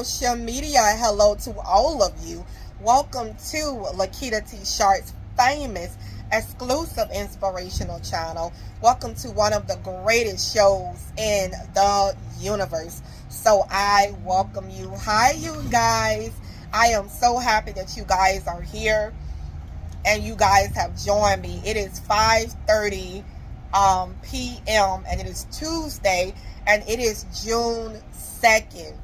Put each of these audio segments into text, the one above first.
social media. Hello to all of you. Welcome to Lakita T. Sharp's famous exclusive inspirational channel. Welcome to one of the greatest shows in the universe. So I welcome you. Hi, you guys. I am so happy that you guys are here and you guys have joined me. It is 5:30 p.m. and it is Tuesday and it is June 2nd.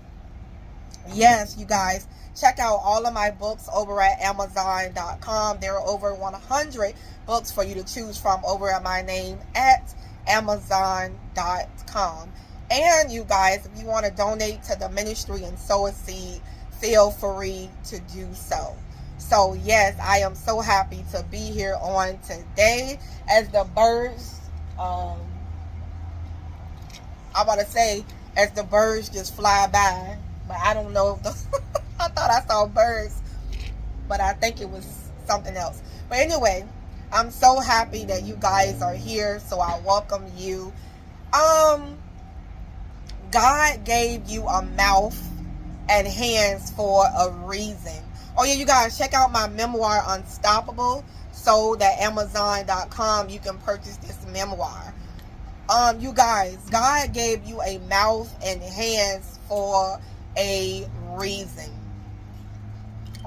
Yes, you guys, check out all of my books over at Amazon.com. There are over 100 books for you to choose from over at my name at Amazon.com. And you guys, if you want to donate to the ministry and sow a seed, feel free to do so. So yes, I am so happy to be here on today as the birds, as the birds just fly by. But I don't know if I thought I saw birds, but I think it was something else. But anyway, I'm so happy that you guys are here, so I welcome you. God gave you a mouth and hands for a reason. Oh yeah, you guys, check out my memoir, Unstoppable, sold at Amazon.com. You can purchase this memoir. You guys, God gave you a mouth and hands for a reason.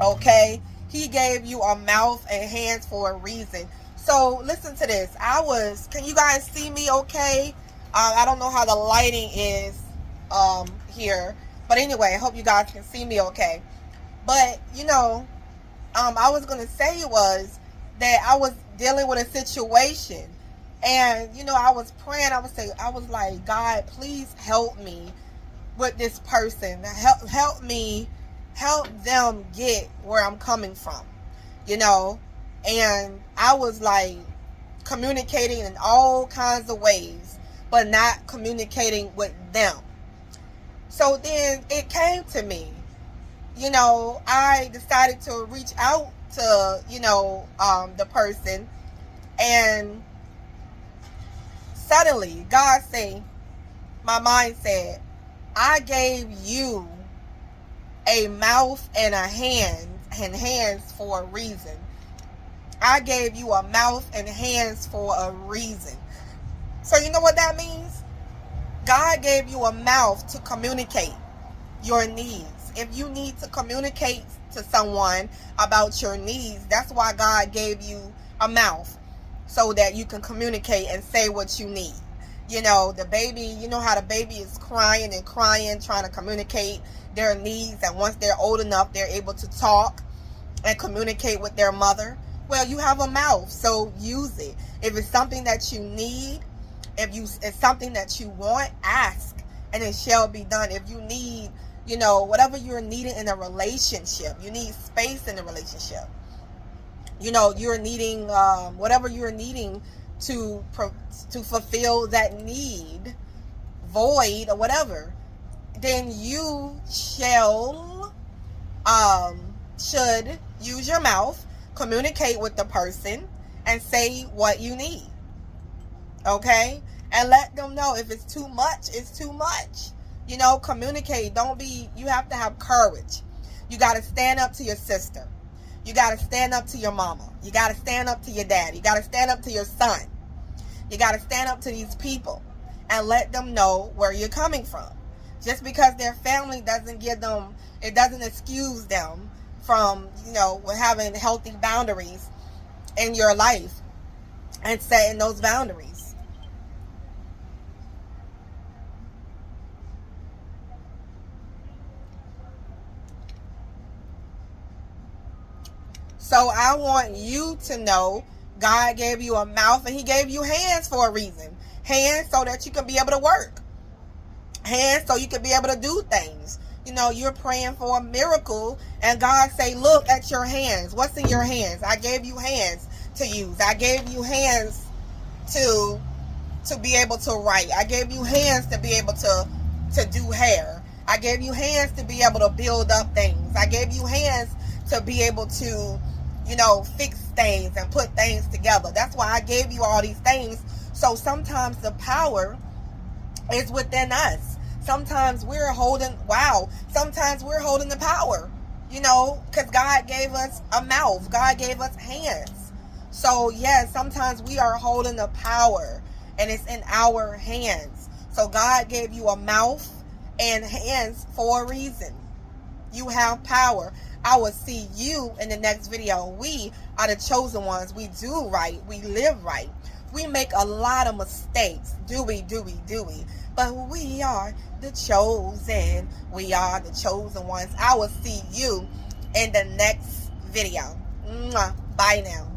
Okay? He gave you a mouth and hands for a reason. So listen to this. Can you guys see me okay? I don't know how the lighting is here. But anyway, I hope you guys can see me okay. But, I was going to say was that I was dealing with a situation. And, I was praying. I was like, God, please help me with this person. Help them get where I'm coming from. And I was like communicating in all kinds of ways, but not communicating with them. So then it came to me. I decided to reach out to, the person, and suddenly God said, my mind said, I gave you a mouth and hands for a reason. I gave you a mouth and hands for a reason. So you know what that means? God gave you a mouth to communicate your needs. If you need to communicate to someone about your needs, that's why God gave you a mouth, so that you can communicate and say what you need. The baby, you know how the baby is crying, trying to communicate their needs. And once they're old enough, they're able to talk and communicate with their mother. Well, you have a mouth, so use it. If it's something that you need, it's something that you want, ask, and it shall be done. If you need, whatever you're needing in a relationship, you need space in the relationship. You're needing whatever you're needing to fulfill that need, void or whatever, then you should use your mouth, communicate with the person, and say what you need. Okay? And let them know if it's too much, it's too much. Communicate. You have to have courage. You got to stand up to your sister. You got to stand up to your mama. You got to stand up to your dad. You got to stand up to your son. You got to stand up to these people and let them know where you're coming from. Just because their family doesn't excuse them from, having healthy boundaries in your life and setting those boundaries. So I want you to know God gave you a mouth and he gave you hands for a reason. Hands so that you can be able to work. Hands so you can be able to do things. You're praying for a miracle and God say, look at your hands. What's in your hands? I gave you hands to use. I gave you hands to be able to write. I gave you hands to be able to do hair. I gave you hands to be able to build up things. I gave you hands to be able to, fix things and put things together. That's why I gave you all these things. So sometimes the power is within us. Sometimes we're holding the power, because God gave us a mouth. God gave us hands. So, yes, sometimes we are holding the power, and it's in our hands. So God gave you a mouth and hands for a reason. You have power. I will see you in the next video. We are the chosen ones. We do right. We live right. We make a lot of mistakes. Do we? But we are the chosen. We are the chosen ones. I will see you in the next video. Bye now.